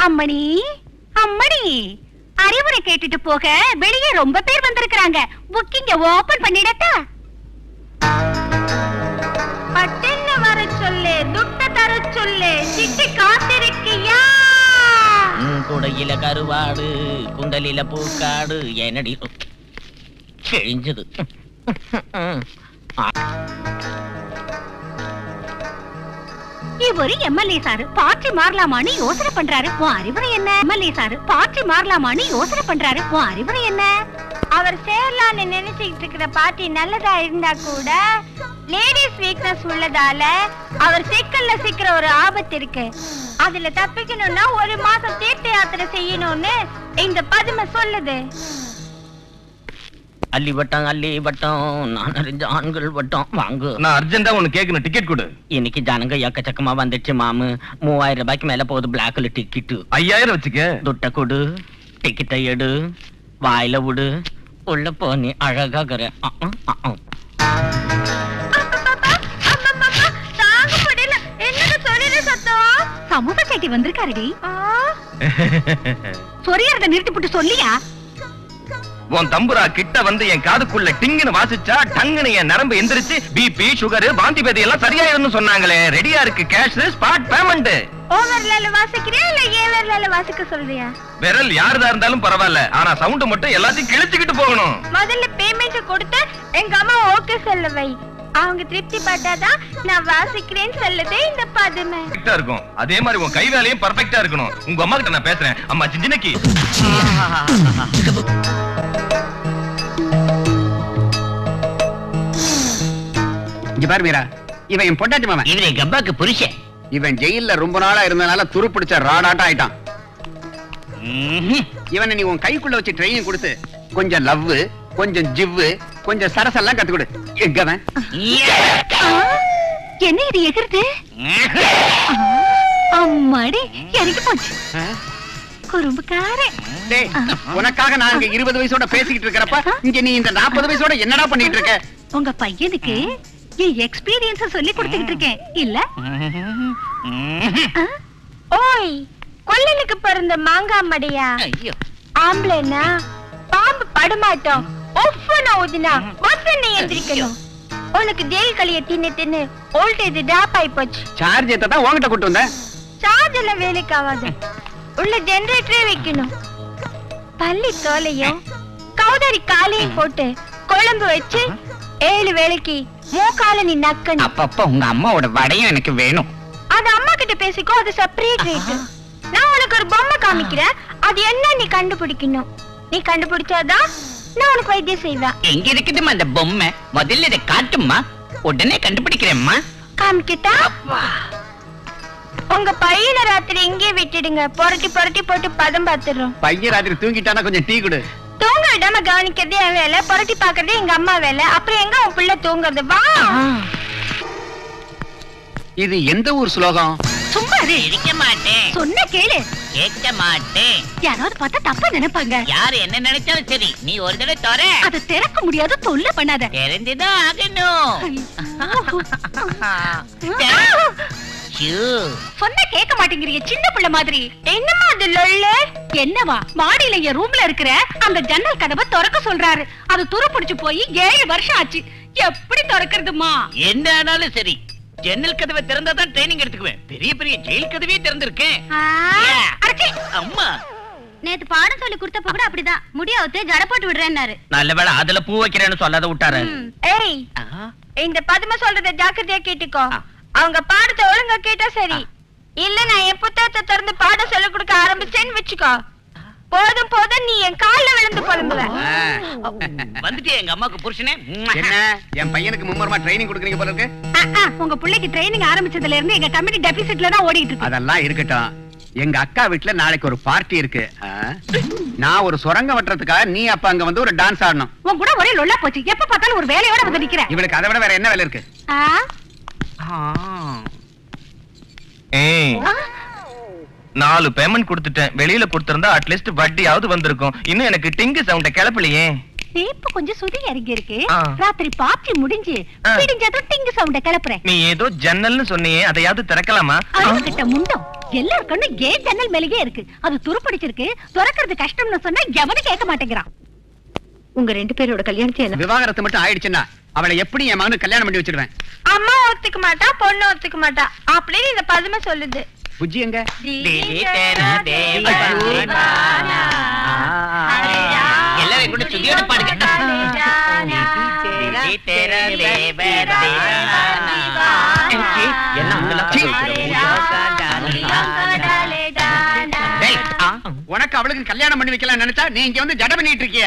அம்மணி அம்மணி, அறிவுரை கேட்டுட்டு போக வெளியே ரொம்ப பேர் வந்திருக்காங்க. புக்கிங்க ஓபன் பண்ணிடட்டா? பட்டுன்னு வர சொல்லு, துட்ட தர சொல்லு, சிட்டி காத்திருக்கியா? குடையில கருவாடு, குண்டலில பூக்காடு, என்னடி கிழிஞ்சது. இவரு எம்எல்ஏ சாரு பார்ட்டி மாறலாமான்னு யோசனை பண்றாரு. உன் அறிவுரை என்ன? எம்எல்ஏ சாரு பார்ட்டி மாறலாமான்னு யோசனை பண்றாரு. உன் அறிவுரை என்ன? அவர் சேரலான்னு நினைச்சுக்கிட்டு இருக்கிற பார்ட்டி நல்லதா இருந்தா கூட லேடிஸ் வீக்னஸ் உள்ளதால அவர் சிக்கல்ல சிக்கிற ஒரு ஆபத்து இருக்கு. அதுல தப்பிக்கணும்னா 1 மாசம் தீர்த்த யாத்திரை செய்யணும்னு இந்த பதுமை சொல்லுது. அள்ளி வட்டம் நான் அறிஞ்ச ஆண்கள் வட்டம். வாங்கு. நான் அர்ஜென்டா ஒன்னு கேட்கணும், டிக்கெட் கொடு. இன்னைக்கு ஜனங்க எக்கச்சக்கமா வந்துச்சு மாமு. 3000 ரூபாய்க்கு மேல போகுது பிளாக்ல டிக்கெட். 5000 வச்சுக்க. துட்ட கொடு, டிக்கெட்டை எடு, வாயில விடு, உள்ள போனி அழகாகிற. சமூக சேட்டி வந்திருக்காருடி. சொரியறத நிறுத்தி போட்டு சொல்லியா? உன் தம்புரா கிட்ட வந்து என் காதுக்குள்ள டிங்குன்னு வாசிச்சா டங்குன்னு என் நரம்பு எந்திரிச்சு பிபி சுகர் வாந்தி பேதி எல்லாம் சரியாயிரும்னு சொன்னாங்களே. ரெடியா இருக்கு கேஷ் ஸ்பாட் பேமெண்ட். ஓவர்லால வாசிக்கிறியா இல்ல ஏவர்லால வாசிக்க சொல்றியா? விரல் யாருதா இருந்தாலும் பரவாயில்ல, ஆனா சவுண்ட் மட்டும் எல்லாத்தையும் கிழிச்சுக்கிட்டு போகணும். முதல்ல பேமெண்ட் கொடுத்து எங்க அம்மா ஓகே சொல்ல வை. அவங்க திருப்தி பட்டாதான் நான் வாசிக்கிறேன்னு சொல்லுதே இந்த பதுமை. கரெக்டா இருக்கும். அதே மாதிரி உன் கை வேலையும் பர்ஃபெக்ட்டா இருக்கணும். உங்க அம்மா கிட்ட நான் பேசுறேன். அம்மா சின்னிக்கு இங்க பாரு மீரா, இவன் என் பொண்டாட்டி மாமன். இவன் எங்க அப்பாக்கு புருஷன். இவன் ஜெயில்ல ரொம்ப நாளா இருந்தனால துரு பிடிச்ச ராடாட்டம் ஆயிட்டான். இவனை நீ உன் கைக்குள்ள வச்சு ட்ரைனிங் கொடுத்து கொஞ்சம் லவ், கொஞ்சம் ஜிவ்வு, கொஞ்சம் சரசெல்லாம் கத்து கொடு. எங்கவன் என்ன இது எகிருது? அம்மாடி எனக்கு போச்சு. குறும்புக்காரே. உனக்காக நான் இங்க 20 வயசோட பேசிக்கிட்டு இருக்கிறப்ப இங்க நீ இந்த 40 வயசோட என்னடா பண்ணிட்டு இருக்க? உங்க பையனுக்கு என் எக்ஸ்பீரியன்ஸ் சொல்லி கொடுத்துக்கிட்டு இருக்கேன் இல்ல? ஓய், கொல்லனுக்கு பிறந்த மாங்காமடியா? ஆம்பளைனா பாம்பு படுமாட்டோம். ஒஃப்னா ஊதினா வசனை எந்திரிக்கணும். உனக்கு ஜெயில் களிய தின்னு தின்னு வோல்டேஜ் டிராப் ஆயி போச்சு. சார்ஜ் ஏத்த தான் உன்கிட்ட கூட்டி வந்தேன். சார்ஜ் எல்லாம் வேலைக்கு ஆகாது. உள்ள ஜெனரேட்டரே வைக்கணும். பள்ளி தோலையும் கவுதாரி காலையும் போட்டு குழம்பு வச்சு 7 வேளைக்கு மூக்கால நீ நக்கணும். அப்பப்ப உங்க அம்மாவோட வடையும் எனக்கு வேணும். அது அம்மா கிட்ட பேசிக்கோ, அது செப்பரேட் ரேட். நான் உனக்கு ஒரு பொம்மை காமிக்கிறேன், அது என்ன நீ கண்டுபிடிக்கணும். நீ கண்டுபிடிச்சாதான் நான் உனக்கு வைத்தியம் செய்வேன். எங்க இருக்குதுமா அந்த பொம்மை? முதல்ல இதை காட்டுமா, உடனே கண்டுபிடிக்கிறேம்மா. காமிக்கிட்டா? உங்க பையனை ராத்திரி இங்கே விட்டுடுங்க. புரட்டி புரட்டி போட்டு பதம் பார்த்துடுறோம். பையன் ராத்திரி தூங்கிட்டானா கொஞ்சம் டீ கொடு. தூங்க விடாம கவனிக்கிறதே என் வேலை, புரட்டி பாக்குறதே எங்க அம்மா வேலை. அப்புறம் எங்க உன் பிள்ளை தூங்குறது? வா. இது எந்த ஊர் ஸ்லோகம்? சும்மா இருக்க மாட்டேன். சொன்ன கேளு. கேட்க மாட்டேன். யாராவது பார்த்தா தப்பா நினைப்பாங்க. யாரு என்ன நினைச்சாலும் சரி, நீ ஒரு தடவை தர. அதை திறக்க முடியாது, தொல்லை பண்ணாத. தெரிஞ்சுதான் ஆகணும். சொன்ன கேட்க மாட்டேங்கிறீங்க சின்ன பிள்ளை மாதிரி. என்னமா அது லொல்லு? என்னவா? மாடியில என் ரூம்ல இருக்கிற அந்த ஜன்னல் கதவை திறக்க சொல்றாரு. அது துரு பிடிச்சு போய் 7 வருஷம் ஆச்சு. எப்படி திறக்கிறதுமா? என்ன ஆனாலும் சரி, ஜன்னல் கதவை திறந்தாதான் ட்ரைனிங் எடுத்துக்குவேன். பெரிய பெரிய ஜெயில் கதவே திறந்திருக்கேன். அம்மா நேத்து பாடம் சொல்லி கொடுத்தப்ப கூட அப்படிதான் முடியாவது ஜட போட்டு விடுறேன்னாரு. நல்ல வேளை அதுல பூ வைக்கிறேன்னு சொல்லாத விட்டாரு. ஏய், இந்த பதுமை சொல்றத ஜாக்கிரதையா கேட்டுக்கோ. அவங்க பாடத்தை ஒழுங்கா கேட்டா சரி. இல்ல நான் என் புத்தகத்தை திறந்து பாடம் சொல்ல கொடுக்க ஆரம்பிச்சேன்னு வச்சுக்கோ, போதும் போதும் நீ என் கால்ல விழுந்து புலம்புவ. வந்துட்டே எங்க அம்மாக்கு புருஷனே. என்ன என் பையனுக்கு மும்மரமா ட்ரைனிங் கொடுக்குறீங்க போல இருக்கு. உங்க பிள்ளைக்கு ட்ரைனிங் ஆரம்பிச்சதுல இருந்து எங்க கம்பெனி டெபிசிட்ல தான் ஓடிட்டு இருக்கு. அதெல்லாம் இருக்கட்டும். எங்க அக்கா வீட்டுல நாளைக்கு ஒரு பார்ட்டி இருக்கு. நான் ஒரு சுரங்க வெட்டுறதுக்காக நீ அப்ப அங்க வந்து ஒரு டான்ஸ் ஆடணும். உன் கூட ஒரே லொல்லா போச்சு. எப்ப பார்த்தாலும் ஒரு வேலையோட வந்து நிக்கிற. இவளுக்கு அதை விட வேற என்ன வேலை இருக்கு? ஏய், 4 பேமெண்ட் கொடுத்துட்டேன். வெளியில கொடுத்திருந்தா அட்லீஸ்ட் வட்டியாவது வந்திருக்கும். இன்னும் எனக்கு டிங்கு சவுண்ட கிளப்பலையே. இப்ப கொஞ்சம் சுதி இறங்கி இருக்கு. ராத்திரி பார்ட்டி முடிஞ்சு விடிஞ்சதும் டிங்கு சவுண்ட கிளப்புறேன். நீ ஏதோ ஜன்னல்னு சொன்னியே, அதையாவது திறக்கலாமா? அதுகிட்ட முண்டம் எல்லார் கண்ணும் ஏன் ஜன்னல் மேலேயே இருக்கு. அது துருப்பிடிச்சிருக்கு. திறக்கிறது கஷ்டம்னு சொன்னா எவனும் கேட்க மாட்டேங்கிறான். உங்க 2 பேரோட கல்யாணத்தை என்ன விவாகரத்து மட்டும் ஆயிடுச்சுன்னா அவளை எப்படி என் மகனுக்கு கல்யாணம் பண்ணி வச்சிடுவேன். அம்மா ஒத்துக்க மாட்டா, பொண்ணு ஒத்துக்க மாட்டா அப்படின்னு இந்த பதுமை சொல்லுது. புஜ்ஜி எங்க? எல்லாரும் கூட சுதியோட பாடுங்க. உனக்கு அவளுக்கு கல்யாணம் பண்ணி வைக்கலாம் நினைச்சா நீ இங்க வந்து ஜட பண்ணிட்டு இருக்கிய.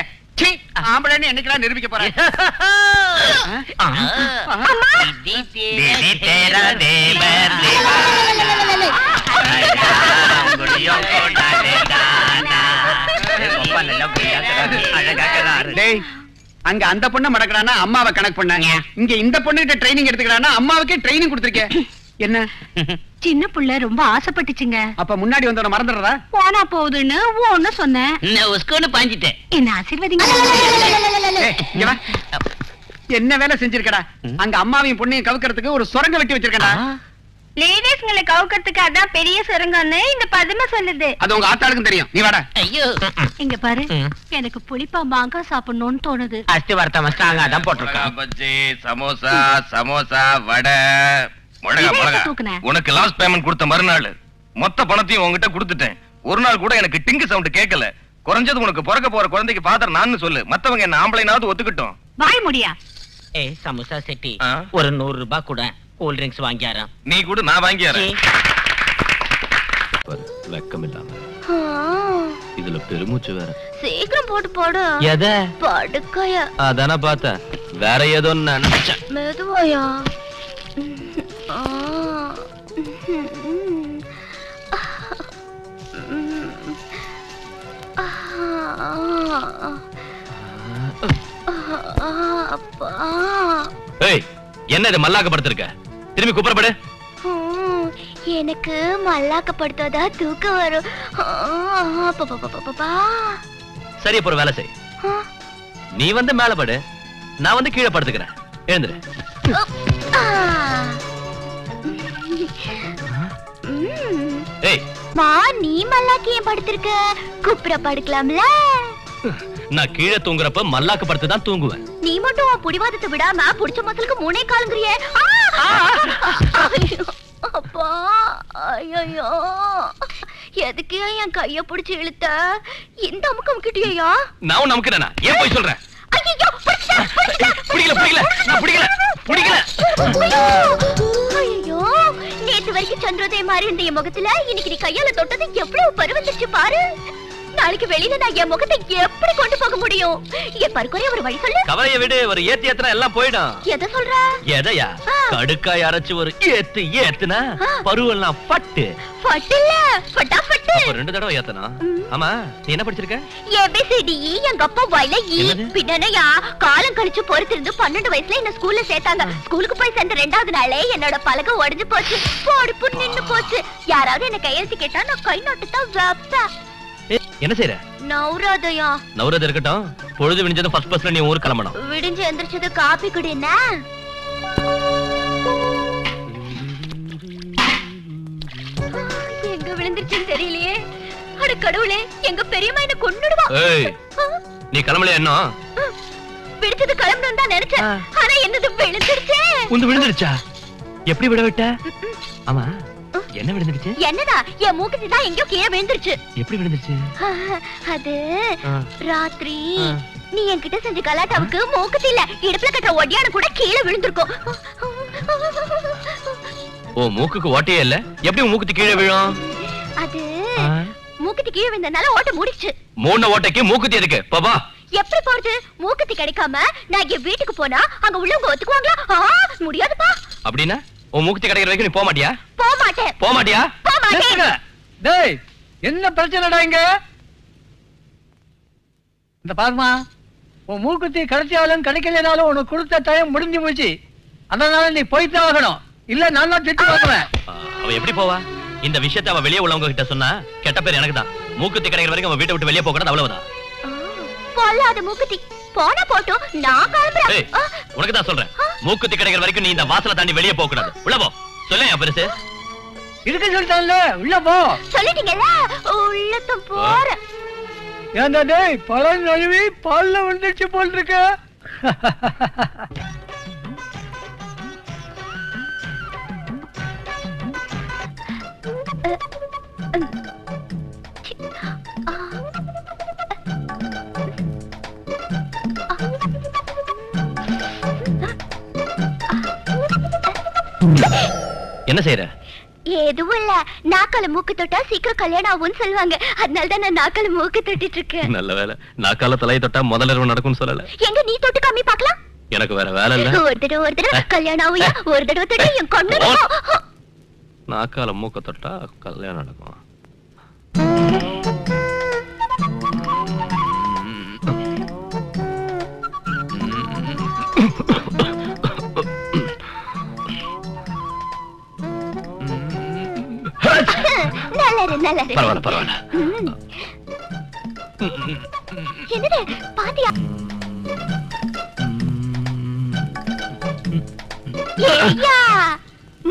ஆம்பளைன்னு என்னைக்கெல்லாம் நிரூபிக்க போறேன். அங்க அந்த பொண்ண மடக்கறானா அம்மாவை கணக்கு பண்ணாங்க. இங்க இந்த பொண்ணு கிட்ட ட்ரைனிங் எடுத்துக்கறானா அம்மாவுக்கே ட்ரைனிங் கொடுத்திருக்கேன். என்ன சின்ன புள்ள ரொம்ப ஆசைப்பட்டுச்சுங்க. அப்ப முன்னாடி வந்தவன மறந்துடுறதா? போனா போகுதுன்னு ஒன்னு சொன்னேன். என்ன ஆசீர்வதிங்க. என்ன வேலை செஞ்சிருக்கடா? அங்க அம்மாவையும் பொண்ணையும் கவுக்கிறதுக்கு ஒரு சுரங்க வெட்டி வச்சிருக்கடா. லேடிஸ்ங்களை கவுக்கிறதுக்கு அதான் பெரிய சுரங்கம்னு இந்த பதுமை சொல்லுது. அது உங்க ஆத்தாளுக்கும் தெரியும். நீ வாடா. ஐயோ இங்க பாரு, எனக்கு புளிப்பா மாங்காய் சாப்பிடணும்னு தோணுது. அஸ்தி வர்த்தம் அதான் போட்டிருக்கான். பஜ்ஜி, சமோசா, சமோசா, வடை, மிளகா. உனக்கு லாஸ்ட் பேமெண்ட் கொடுத்த மறுநாள் மொத்த பணத்தையும் உங்ககிட்ட கொடுத்துட்டேன். ஒரு நாள் கூட எனக்கு டிங்கு சவுண்ட் கேட்கல. குறைஞ்சது உனக்கு பிறக்க போற குழந்தைக்கு ஃபாதர் நான் சொல்லு. மத்தவங்க என்ன ஆம்பளைனாவது ஒத்துக்கிட்டோம். வாய் முடியா. சமோசா செட்டி ஒரு 100 ரூபாய் கூட கூல் ட்ரிங்க்ஸ் வாங்கியாராம். நீ கூட நான் வாங்கியாரேன். வெக்கம் இல்லாம இதுல பெருமூச்சு வேற. சீக்கிரம் போட்டு போடு. எத? படுக்கைய. அதானே பார்த்தேன். வேற ஏதோ நினைச்சேன். மெதுவாயா. என்ன இது மல்லாக்கப்படுத்திருக்க? திரும்பி குப்புறப்படு. எனக்கு மல்லாக்கப்படுத்தாதா தூக்கம் வரும். சரி அப்புறம் வேலை செய். நீ வந்து மேல படு, நான் வந்து கீழே படுத்துக்கிறேன். எழுந்துரு. நீ மல்லாக்கி ஏன் படுத்திருக்க? குப்புற படுக்கலாம்ல. நான் கீழே தூங்குறப்ப மல்லாக்கு படுத்து தான் தூங்குவேன். நீ மட்டும் புடிவாதத்தை விடாம புடிச்ச மசலுக்கு 3 காலுங்கறியே. அப்பா ஐயோ, எதுக்கு என் கைய பிடிச்சு இழுத்த? இந்த அமுக்கம் கிட்டியா? நான் நமக்குறேனா? ஏன் போய் சொல்றேன்? ஐயோ பிடிக்கல நான் பிடிக்கல. ஐயோ, நேத்து வரைக்கும் சந்திரோதயம் மாதிரி இருந்த என் முகத்துல இன்னைக்கு நீ கையால தொட்டது எவ்வளவு பருவந்துச்சு பாரு. நாளைக்கு வெளியில நான் என் முகத்தை எப்படி கொண்டு போக முடியும்? என் பருக்குறைய ஒரு வழி சொல்லு. கவலைய விடு, ஒரு ஏத்தினா எல்லாம் போயிடும். எதை சொல்ற? எதையா? கடுக்காய் அரைச்சு ஒரு ஏத்துனா பருவெல்லாம் பட்டு இல்ல ஃபட்டாஃபட். அப்ப 2 தடவை ஏத்தனா? ஆமா, நீ என்ன படிச்சிருக்க? ABCD எங்க அப்பா வாயில பின்னனையா காலம் கழிச்சு பொறுத்திருந்து 12 வயசுல என்ன ஸ்கூல்ல சேர்த்தாங்க. ஸ்கூலுக்கு போய் சேர்ந்த 2வது நாளே என்னோட பலகை உடைஞ்சு போச்சு. போடு நின்னு போச்சு. யாராவது என்ன கையெழுத்து கேட்டா நான் கை நோட்டுதான் வைப்பேன். என்ன செய்யற? நௌராதயா. நௌராத இருக்கட்டும். பொழுது விடிஞ்சதும் ஃபர்ஸ்ட் பஸ்ல நீ ஊருக்கு கிளம்பணும். விடிஞ்சு எந்திரிச்சது காபி குடினா? எங்க விழுந்துருச்சுன்னு தெரியலையே. அட கடவுளே, எங்க பெரியம்மா என்ன கொன்னுடுவா. நீ கிளம்பலையா? என்ன விடுச்சது கிளம்பணும் தான் நினைச்சேன். ஆனா என்னது விழுந்துருச்சே. உந்து விழுந்துருச்சா? எப்படி விட விட்ட? ஆமா, என்ன விழுந்துருச்சு? என்னடா, என் மூக்குத்தி தான் எங்கயோ கீழே விழுந்துருச்சு. எப்படி விழுந்துருச்சு? அது ராத்திரி நீ என்கிட்ட செஞ்ச கலாட்டாவுக்கு மூக்குத்தி இல்ல, இடுப்புல கட்டுற ஒடியான கூட கீழே விழுந்திருக்கும். ஓ, மூக்குக்கு ஓட்டையே இல்ல, எப்படி மூக்குத்தி கீழே விழும்? அது மூக்குத்தி கீழே விழுந்தனால ஓட்ட மூடிச்சு. மூணு ஓட்டைக்கு மூக்குத்தி எதுக்கு? பாபா எப்படி போறது? மூக்குத்தி கிடைக்காம நான் என் வீட்டுக்கு போனா அங்க உள்ளவங்க ஒத்துக்குவாங்களா? முடியாதுப்பா. அப்படின்னா உன் மூக்குத்தி கிடைக்கிற வரைக்கும் நீ போக மாட்டியா? போக மாட்டியா? டேய், என்ன பிரச்சனைடா இங்க? இந்த பாருமா, உன் மூக்குத்தி கிடைச்சாலும் கிடைக்கலனாலும் உனக்கு கொடுத்த டைம் முடிஞ்சு போச்சு. அதனால நீ போய்தான் ஆகணும். இல்ல நான் தான் திட்டு வாங்குவேன். அவ எப்படி போவா? இந்த விஷயத்தை அவ வெளியே உள்ளவங்க கிட்ட சொன்னா கெட்ட பேர் எனக்கு தான். மூக்குத்தி கிடைக்கிற வரைக்கும் அவ வீட்டை விட்டு வெளியே போக கூடாது, அவ்வளவுதான். பொல்லாத மூக்குத்தி போனா போட்டும், நான் கிளம்புறேன். உனக்கு தான் சொல்றேன், மூக்குத்தி கிடைக்கிற வரைக்கும் நீ இந்த வாசலை தாண்டி வெளியே போக கூடாது. உள்ள போ. சொல்லேன் பெருசு. இருக்க சொல்லிட்டான்ல உள்ள போ. சொல்லிட்டீங்கல்ல உள்ளத்தும் போறேன். ஏன்டா டேய் பழம் நழுவி பால்ல வந்துச்சு போல் இருக்க. என்ன செய்யற? எதுவும் இல்ல, நாக்கால மூக்கு தொட்டா சீக்கிரம் கல்யாணம் ஆகும்னு சொல்லுவாங்க, அதனாலதான் நான் நாக்கால மூக்கு தொட்டிட்டு இருக்கேன். நல்ல வேலை, நாக்கால தலையை தொட்டா முதல்ல இரவு நடக்கும்னு சொல்லல. எங்க நீ தொட்டு காமி பார்க்கலாம். எனக்கு வேற வேலை இல்ல. ஒரு தடவை கல்யாணம் ஆகுயா, ஒரு தடவை தொட்டு என் கண்ணு. நாக்கால மூக்க தொட்டா கல்யாணம் நடக்கும். பரவாயில்ல பரவாயில்ல. என்னது பாத்தியா?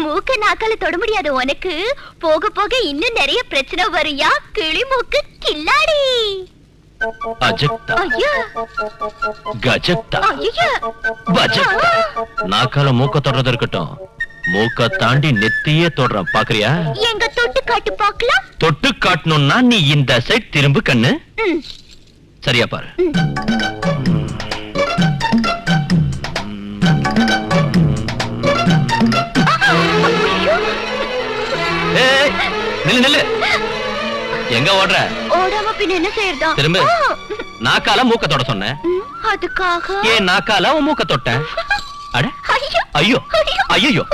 மூக்க நாக்கால தொட முடியாது உனக்கு, போக போக இன்னும் நிறைய பிரச்சனை வருயா கிளி மூக்கு கில்லாடி. அஜக்தா ஐயா கஜக்தா ஐயா பஜக்தா. நாக்கால மூக்க தொடுறது இருக்கட்டும், மூக்க தாண்டி நெத்தியே தொடுறேன் பாக்குறியா? எங்க தொட்டு காட்டு பாக்கலாம். தொட்டு காட்டணும்னா நீ இந்த சைட் திரும்பு கண்ணு. சரியா பாரு. நில்லு நில்லு, எங்க ஓடுற? ஓடாம பின்ன என்ன செய்யறதா? திரும்ப. நாக்கால மூக்க தொட சொன்ன, அதுக்காக ஏன் நாக்கால மூக்க தொட்ட? அட ஐயோ ஐயோ ஐயோ.